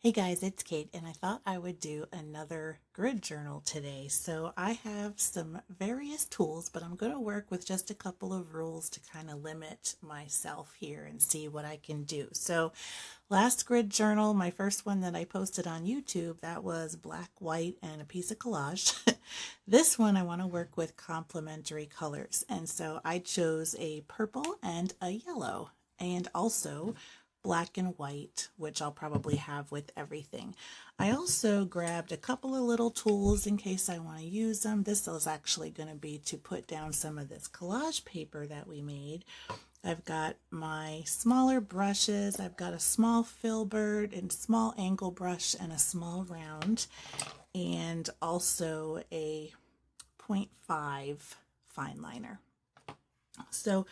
Hey guys, it's Kate, and I thought I would do another grid journal today. So I have some various tools, but I'm going to work with just a couple of rules to kind of limit myself here and see what I can do. So last grid journal, my first one that I posted on YouTube, that was black, white, and a piece of collage. This one I want to work with complementary colors, and so I chose a purple and a yellow, and also black and white, which I'll probably have with everything. I also grabbed a couple of little tools in case I want to use them. This is actually going to be to put down some of this collage paper that we made. I've got my smaller brushes. I've got a small filbert and small angle brush and a small round, and also a 0.5 fine liner. So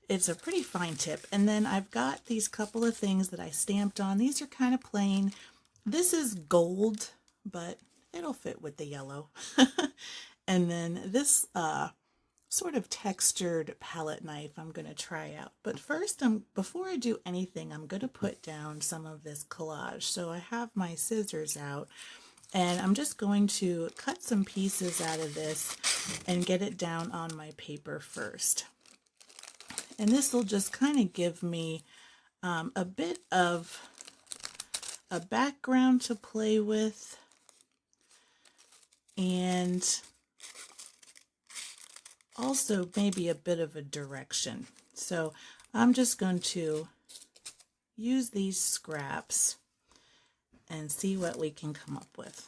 it's a pretty fine tip. And then I've got these couple of things that I stamped on. These are kind of plain. This is gold, but it'll fit with the yellow. And then this sort of textured palette knife I'm going to try out. But first, before I do anything, I'm going to put down some of this collage. So I have my scissors out, and I'm just going to cut some pieces out of this and get it down on my paper first. And this will just kind of give me a bit of a background to play with, and also maybe a bit of a direction. So I'm just going to use these scraps and see what we can come up with.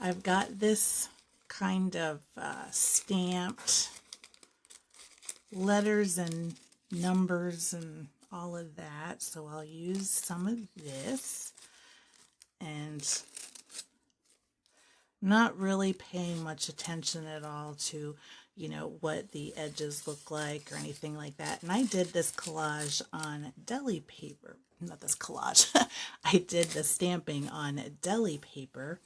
I've got this kind of stamped letters and numbers and all of that, so I'll use some of this, and not really paying much attention at all to what the edges look like or anything like that. And I did this collage on deli paper, not this collage. I did the stamping on deli paper,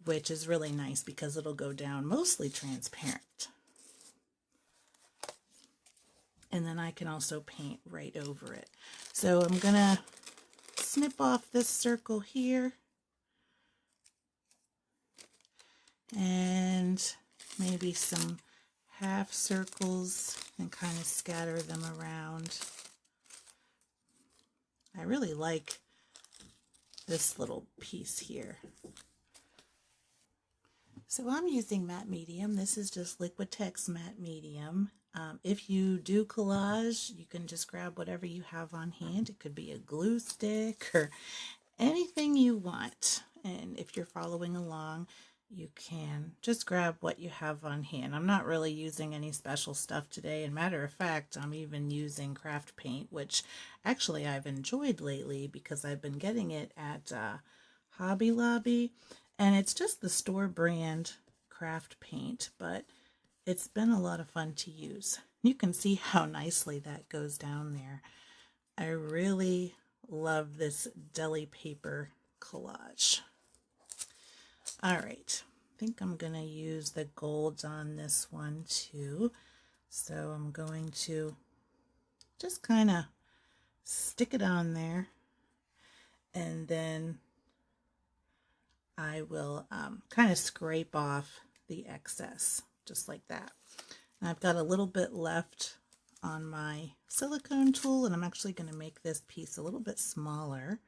which is really nice because it'll go down mostly transparent. And then I can also paint right over it. So I'm gonna snip off this circle here and maybe some half circles and kind of scatter them around. I really like this little piece here. So I'm using matte medium. This is just Liquitex matte medium. If you do collage, you can just grab whatever you have on hand. It could be a glue stick or anything you want. And if you're following along, you can just grab what you have on hand. I'm not really using any special stuff today. And matter of fact, I'm even using craft paint, which actually I've enjoyed lately because I've been getting it at Hobby Lobby. And it's just the store brand craft paint, but it's been a lot of fun to use. You can see how nicely that goes down there. I really love this deli paper collage. All right, I think I'm going to use the golds on this one too. So I'm going to just kind of stick it on there, and then I will kind of scrape off the excess, just like that. And I've got a little bit left on my silicone tool, and I'm actually going to make this piece a little bit smaller.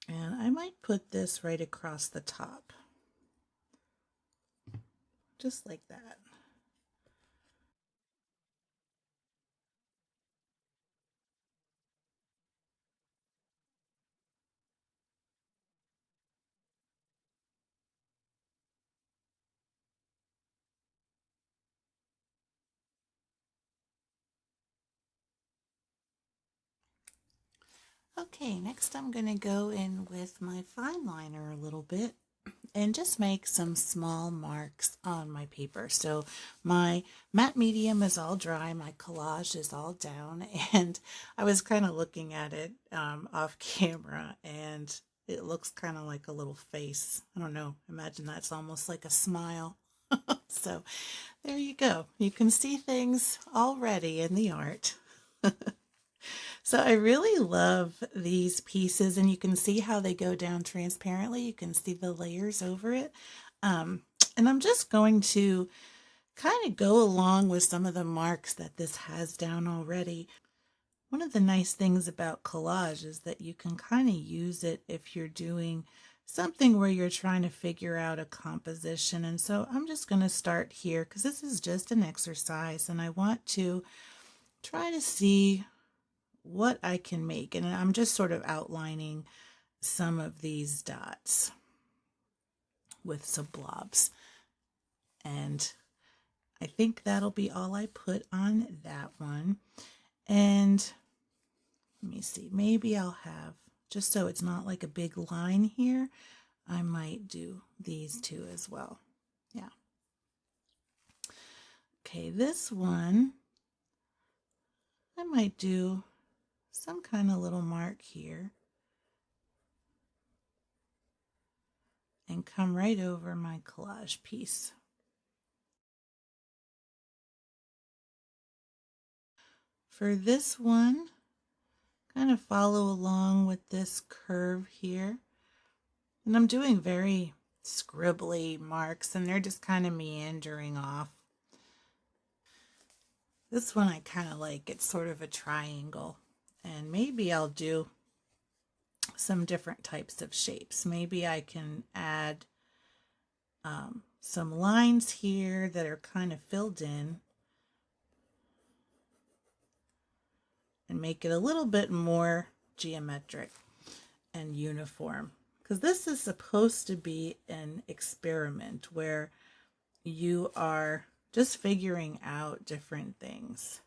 And I might put this right across the top, just like that. Okay, next I'm going to go in with my fine liner a little bit and just make some small marks on my paper. So my matte medium is all dry, my collage is all down, and I was kind of looking at it off camera, and it looks kind of like a little face. I don't know, imagine that's almost like a smile. So there you go. You can see things already in the art. So I really love these pieces, and you can see how they go down transparently. You can see the layers over it. Um, and I'm just going to kind of go along with some of the marks that this has down already. One of the nice things about collage is that you can kind of use it if you're doing something where you're trying to figure out a composition. And so I'm just going to start here because this is just an exercise and I want to try to see what I can make. And I'm just sort of outlining some of these dots with some blobs. And I think that'll be all I put on that one. And let me see, maybe I'll have, just so it's not like a big line here, I might do these two as well. Yeah. Okay, this one, I might do some kind of little mark here and come right over my collage piece. For this one, kind of follow along with this curve here. And I'm doing very scribbly marks and they're just kind of meandering off. This one I kind of like, it's sort of a triangle. And maybe I'll do some different types of shapes. Maybe I can add some lines here that are kind of filled in and make it a little bit more geometric and uniform. Because this is supposed to be an experiment where you are just figuring out different things.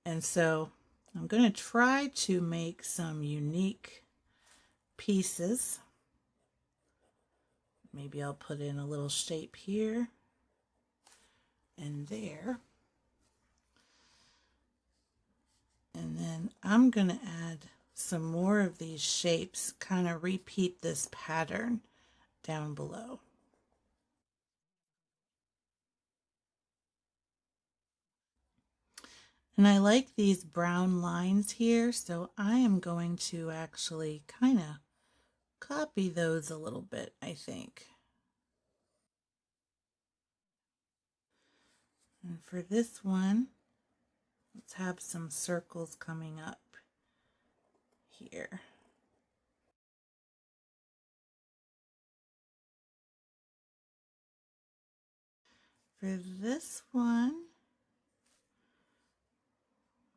And so I'm going to try to make some unique pieces. Maybe I'll put in a little shape here and there. And then I'm going to add some more of these shapes, kind of repeat this pattern down below. And I like these brown lines here, so I am going to actually kind of copy those a little bit, I think. And for this one, let's have some circles coming up here. For this one,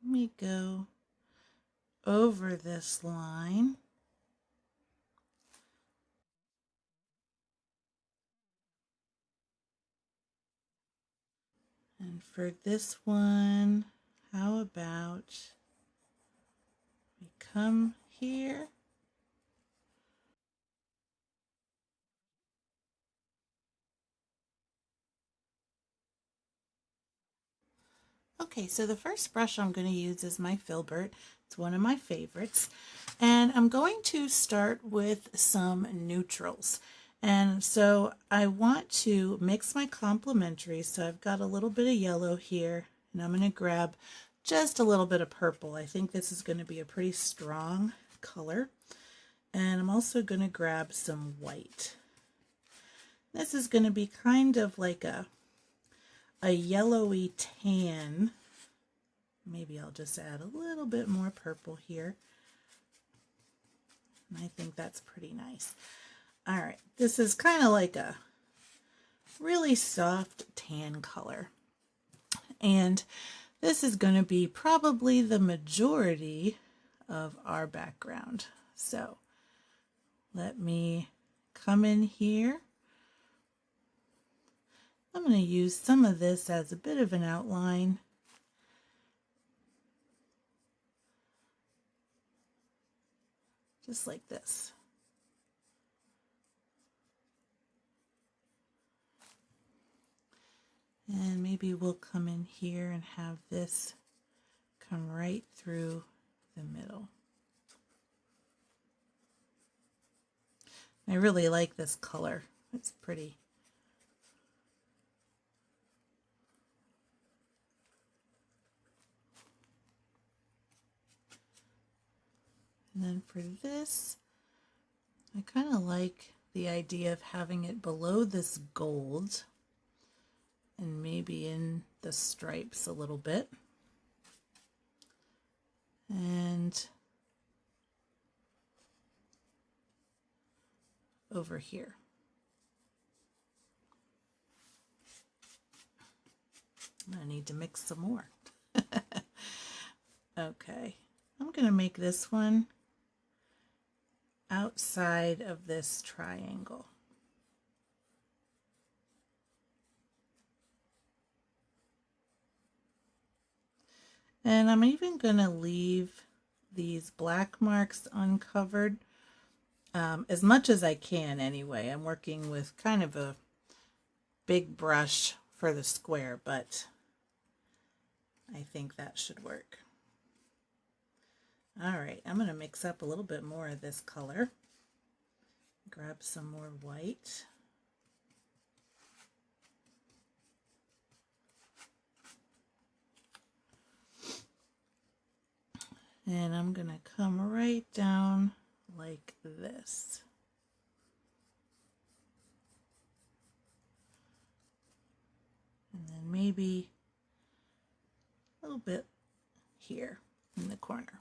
let me go over this line. And for this one, how about we come here? Okay, so the first brush I'm going to use is my Filbert. It's one of my favorites. And I'm going to start with some neutrals. And so I want to mix my complementary. So I've got a little bit of yellow here, and I'm going to grab just a little bit of purple. I think this is going to be a pretty strong color. And I'm also going to grab some white. This is going to be kind of like a yellowy tan. Maybe I'll just add a little bit more purple here. And I think that's pretty nice. All right, this is kind of like a really soft tan color. And this is going to be probably the majority of our background. So let me come in here. I'm going to use some of this as a bit of an outline. Just like this. And maybe we'll come in here and have this come right through the middle. I really like this color. It's pretty. And then for this, I kind of like the idea of having it below this gold and maybe in the stripes a little bit. And over here. I need to mix some more. Okay, I'm going to make this one outside of this triangle. And I'm even going to leave these black marks uncovered as much as I can anyway. I'm working with kind of a big brush for the square, but I think that should work. All right, I'm going to mix up a little bit more of this color. Grab some more white. And I'm going to come right down like this. And then maybe a little bit here in the corner.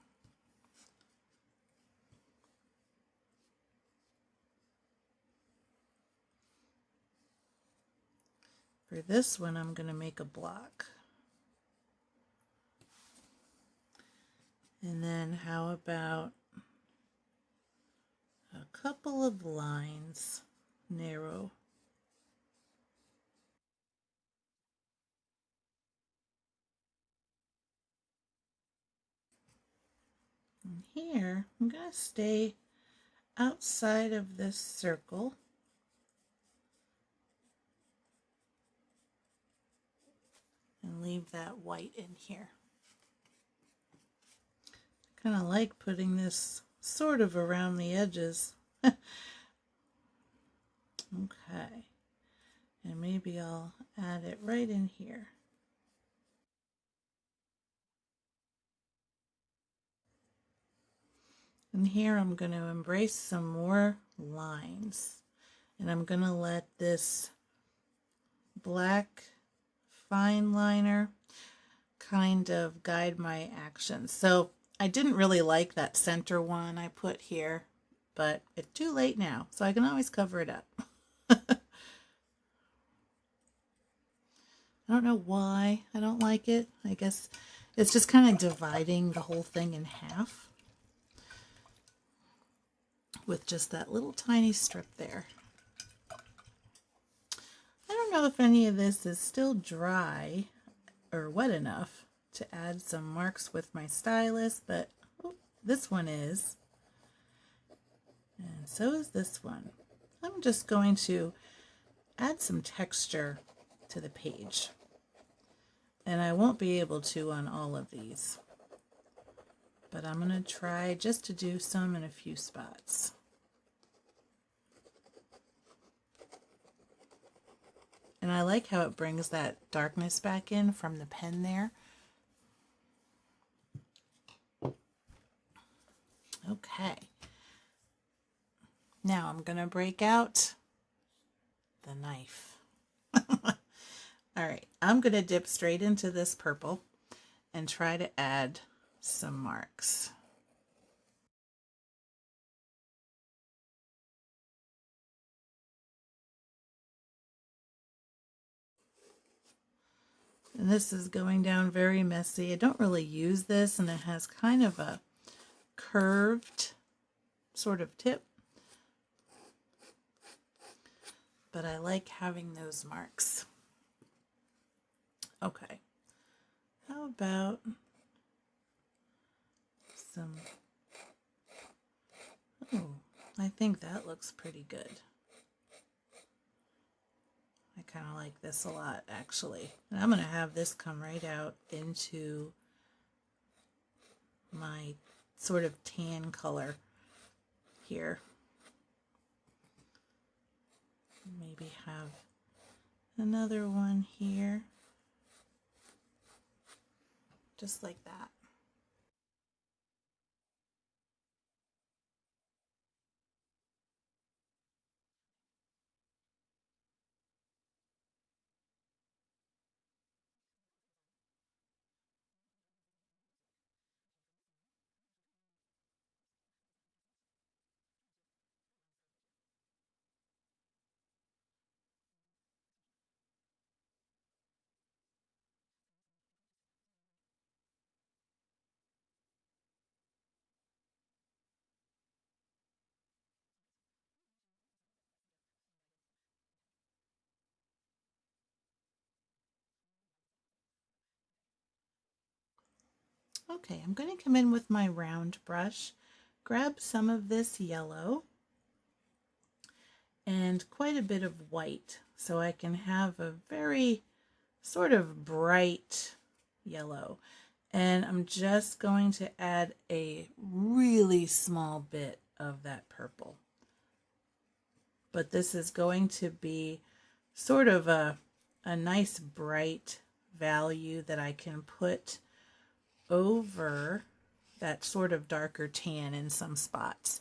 For this one, I'm going to make a block. And then how about a couple of lines, narrow. And here, I'm going to stay outside of this circle. And leave that white in here. Kind of like putting this sort of around the edges. Okay. And maybe I'll add it right in here. And here I'm going to embrace some more lines. And I'm going to let this black fine liner kind of guide my actions. So I didn't really like that center one I put here, but it's too late now, so I can always cover it up. I don't know why I don't like it. I guess it's just kind of dividing the whole thing in half with just that little tiny strip there. I don't know if any of this is still dry or wet enough to add some marks with my stylus, but this one is, and so is this one. I'm just going to add some texture to the page, and I won't be able to on all of these, but I'm going to try just to do some in a few spots. And I like how it brings that darkness back in from the pen there. Okay. Now I'm going to break out the knife. All right, I'm going to dip straight into this purple and try to add some marks. And this is going down very messy. I don't really use this, and it has kind of a curved sort of tip. But I like having those marks. Okay. How about some... Oh, I think that looks pretty good. I kind of like this a lot, actually. And I'm going to have this come right out into my sort of tan color here. Maybe have another one here. Just like that. Okay, I'm going to come in with my round brush, grab some of this yellow and quite a bit of white so I can have a very sort of bright yellow. And I'm just going to add a really small bit of that purple. But this is going to be sort of a nice bright value that I can put over that sort of darker tan in some spots.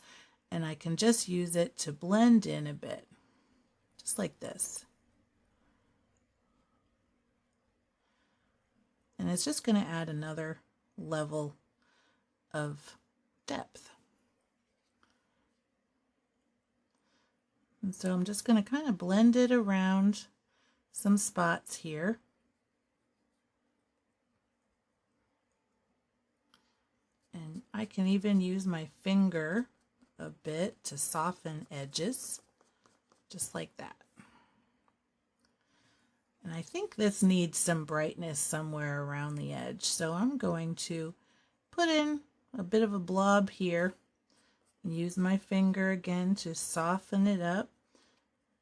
And I can just use it to blend in a bit, just like this. And it's just going to add another level of depth. And so I'm just going to kind of blend it around some spots here. And I can even use my finger a bit to soften edges, just like that. And I think this needs some brightness somewhere around the edge. So I'm going to put in a bit of a blob here and use my finger again to soften it up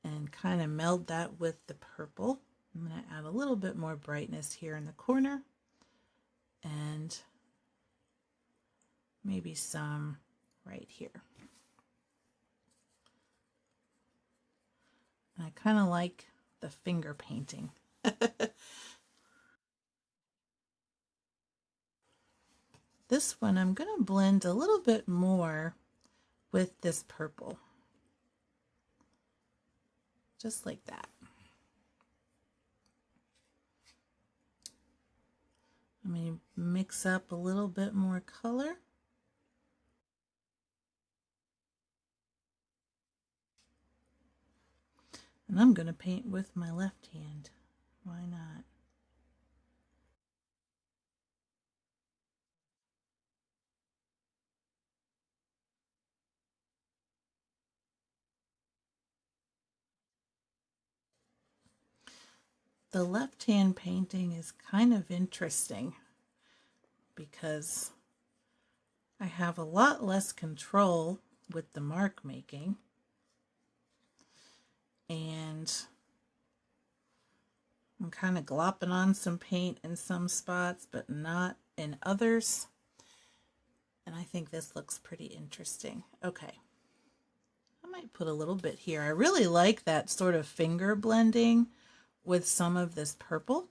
and kind of meld that with the purple. I'm going to add a little bit more brightness here in the corner and maybe some right here. And I kind of like the finger painting. This one I'm going to blend a little bit more with this purple. Just like that. I'm going to mix up a little bit more color. And I'm going to paint with my left hand. Why not? The left hand painting is kind of interesting because I have a lot less control with the mark making, and I'm kind of glopping on some paint in some spots but not in others, and I think this looks pretty interesting. Okay, I might put a little bit here. I really like that sort of finger blending with some of this purple.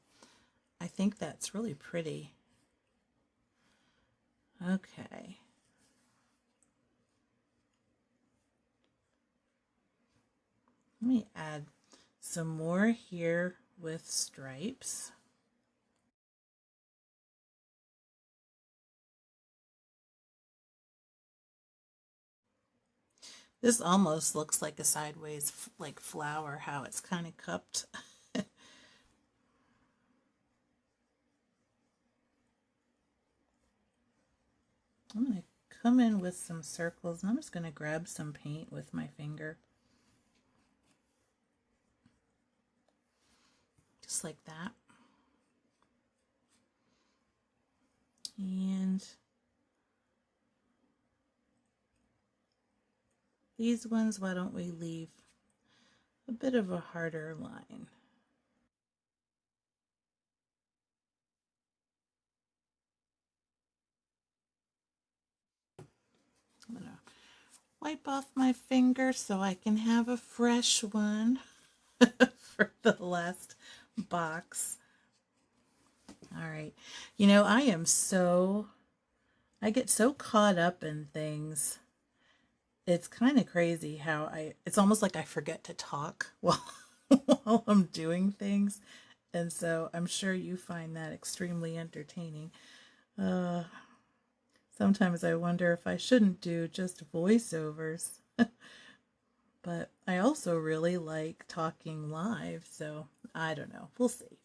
I think that's really pretty. Okay. Let me add some more here with stripes. This almost looks like a sideways like flower, how it's kind of cupped. I'm going to come in with some circles, and I'm just going to grab some paint with my finger. Just like that. And these ones, why don't we leave a bit of a harder line? I'm going to wipe off my finger so I can have a fresh one for the last box. All right. You know, I get so caught up in things. It's kind of crazy how it's almost like I forget to talk while I'm doing things. And so I'm sure you find that extremely entertaining. Sometimes I wonder if I shouldn't do just voiceovers. But I also really like talking live, so I don't know. We'll see.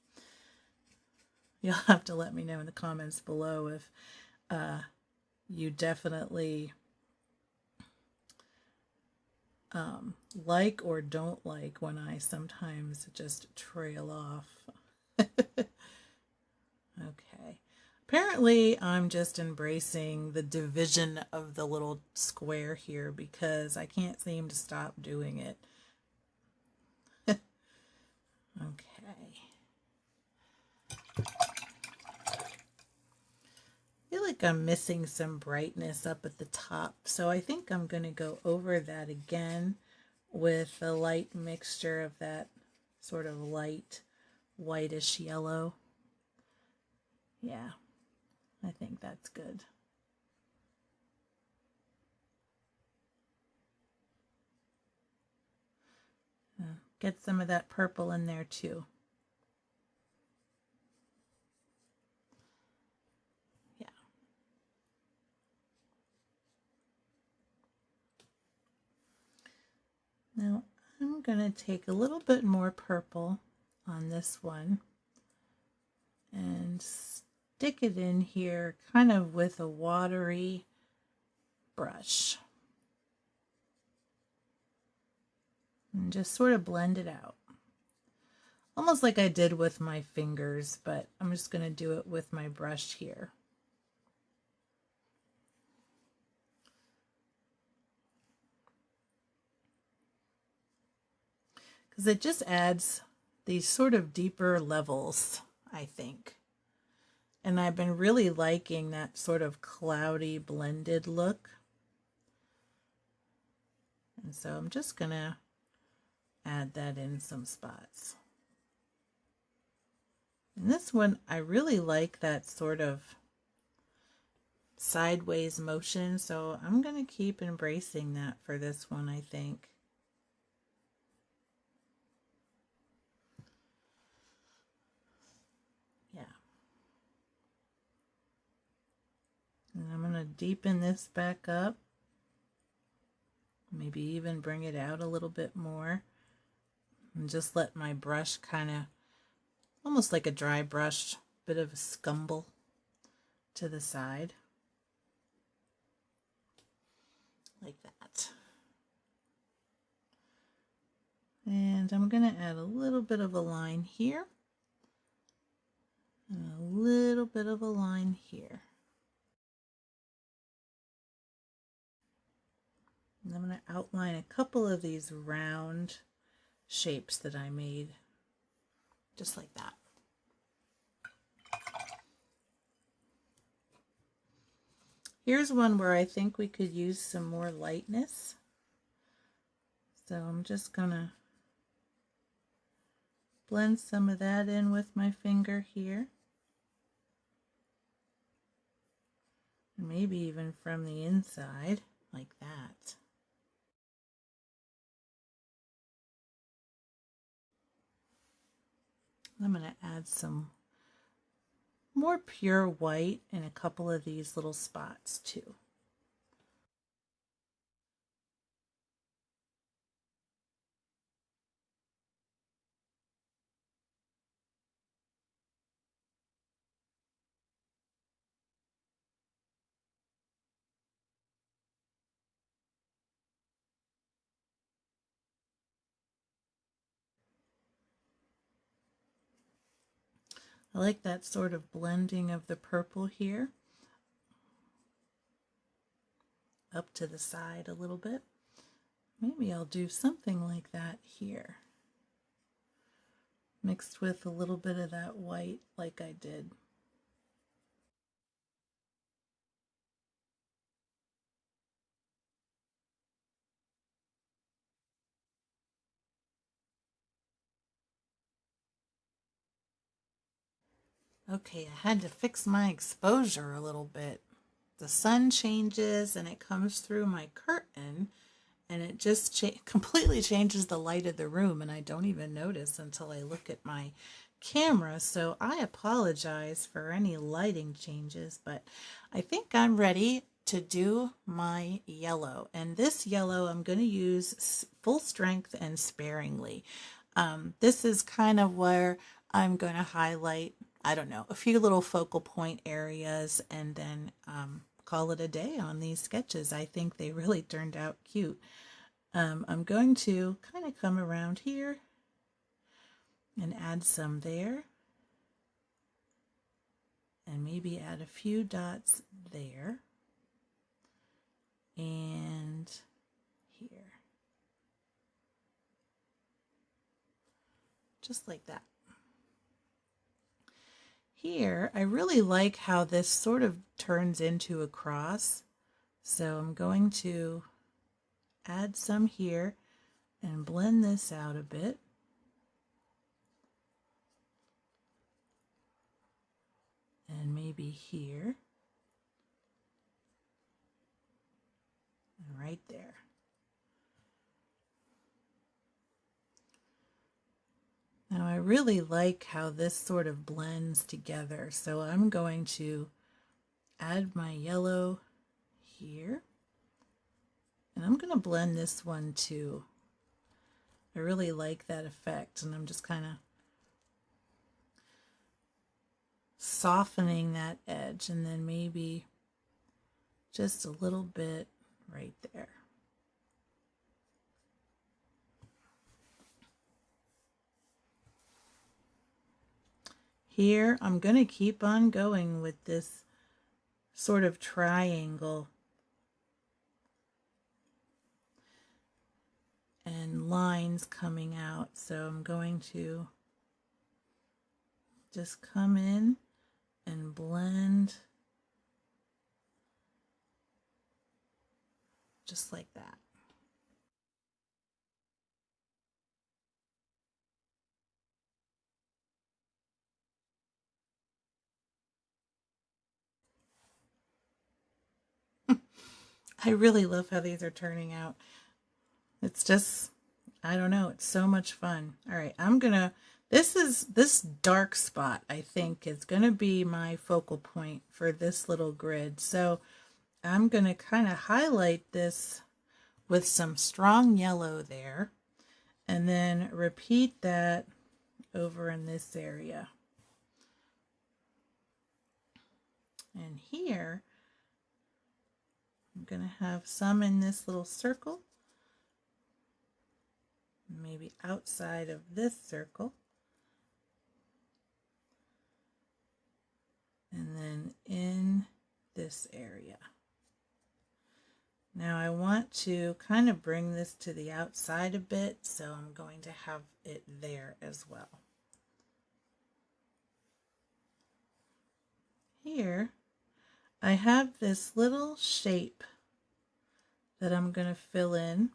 You'll have to let me know in the comments below if you definitely like or don't like when I sometimes just trail off. Okay. Apparently, I'm just embracing the division of the little square here because I can't seem to stop doing it. Okay. I feel like I'm missing some brightness up at the top, so I think I'm going to go over that again with a light mixture of that sort of light whitish yellow. Yeah, I think that's good. Get some of that purple in there too. Yeah. Now I'm going to take a little bit more purple on this one and stick it in here kind of with a watery brush. And just sort of blend it out. Almost like I did with my fingers, but I'm just going to do it with my brush here. Because it just adds these sort of deeper levels, I think. And I've been really liking that sort of cloudy blended look. And so I'm just going to add that in some spots. And this one, I really like that sort of sideways motion, so I'm going to keep embracing that for this one, I think. Yeah. And I'm going to deepen this back up. Maybe even bring it out a little bit more. And just let my brush kind of, almost like a dry brush, bit of a scumble to the side. Like that. And I'm going to add a little bit of a line here. And a little bit of a line here. And I'm going to outline a couple of these round shapes that I made. Just like that. Here's one where I think we could use some more lightness. So I'm just going to blend some of that in with my finger here. And maybe even from the inside, like that. I'm going to add some more pure white in a couple of these little spots too. I like that sort of blending of the purple here. Up to the side a little bit. Maybe I'll do something like that here. Mixed with a little bit of that white like I did. Okay, I had to fix my exposure a little bit. The sun changes and it comes through my curtain and it just completely changes the light of the room, and I don't even notice until I look at my camera. So I apologize for any lighting changes, but I think I'm ready to do my yellow. And this yellow I'm going to use full strength and sparingly. This is kind of where I'm going to highlight, I don't know, a few little focal point areas and then call it a day on these sketches. I think they really turned out cute. I'm going to kind of come around here and add some there. and maybe add a few dots there and here, just like that. Here, I really like how this sort of turns into a cross, so I'm going to add some here and blend this out a bit. And maybe here and right there. Now I really like how this sort of blends together, so I'm going to add my yellow here, and I'm going to blend this one too. I really like that effect, and I'm just kind of softening that edge, and then maybe just a little bit right there. Here, I'm going to keep on going with this sort of triangle and lines coming out. So I'm going to just come in and blend just like that. I really love how these are turning out. It's just, I don't know, it's so much fun. All right, I'm gonna, this dark spot, I think, is gonna be my focal point for this little grid. So I'm gonna kind of highlight this with some strong yellow there, and then repeat that over in this area. And here, I'm going to have some in this little circle, maybe outside of this circle, and then in this area. Now I want to kind of bring this to the outside a bit, so I'm going to have it there as well. Here, I have this little shape that I'm going to fill in,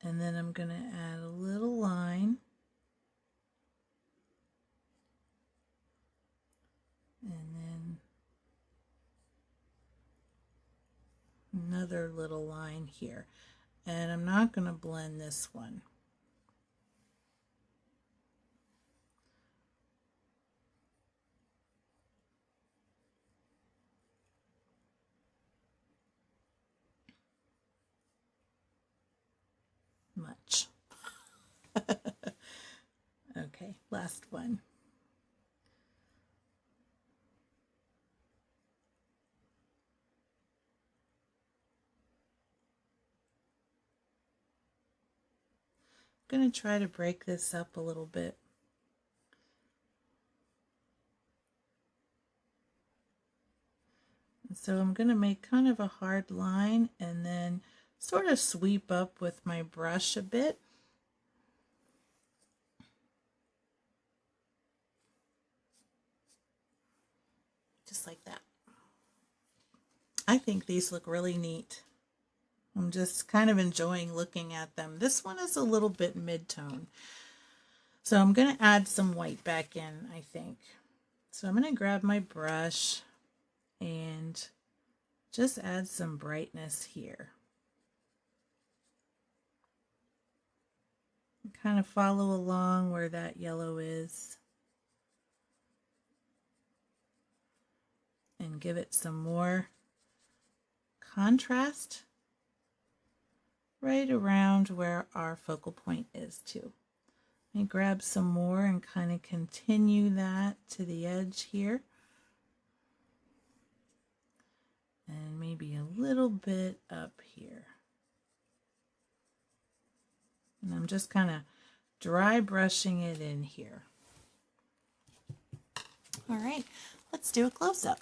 and then I'm going to add a little line, and then another little line here. And I'm not going to blend this one. Much. Okay, last one. I'm going to try to break this up a little bit. And so I'm going to make kind of a hard line and then sort of sweep up with my brush a bit. Just like that. I think these look really neat. I'm just kind of enjoying looking at them. This one is a little bit mid-tone. So I'm going to add some white back in, I think. So I'm going to grab my brush and just add some brightness here. Kind of follow along where that yellow is. And give it some more contrast right around where our focal point is too. And grab some more and kind of continue that to the edge here. And maybe a little bit up here. And I'm just kind of dry brushing it in here. All right, let's do a close-up.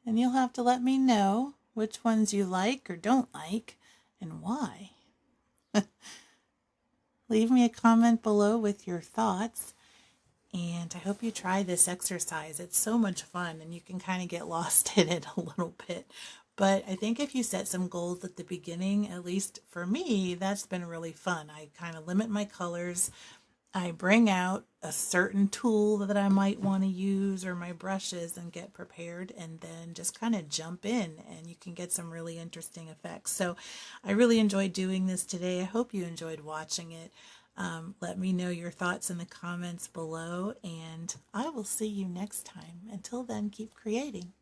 And you'll have to let me know which ones you like or don't like and why. Leave me a comment below with your thoughts. And I hope you try this exercise. It's so much fun and you can kind of get lost in it a little bit. But I think if you set some goals at the beginning, at least for me, that's been really fun. I kind of limit my colors. I bring out a certain tool that I might want to use or my brushes and get prepared and then just kind of jump in and you can get some really interesting effects. So I really enjoyed doing this today. I hope you enjoyed watching it. Let me know your thoughts in the comments below and I will see you next time. Until then, keep creating.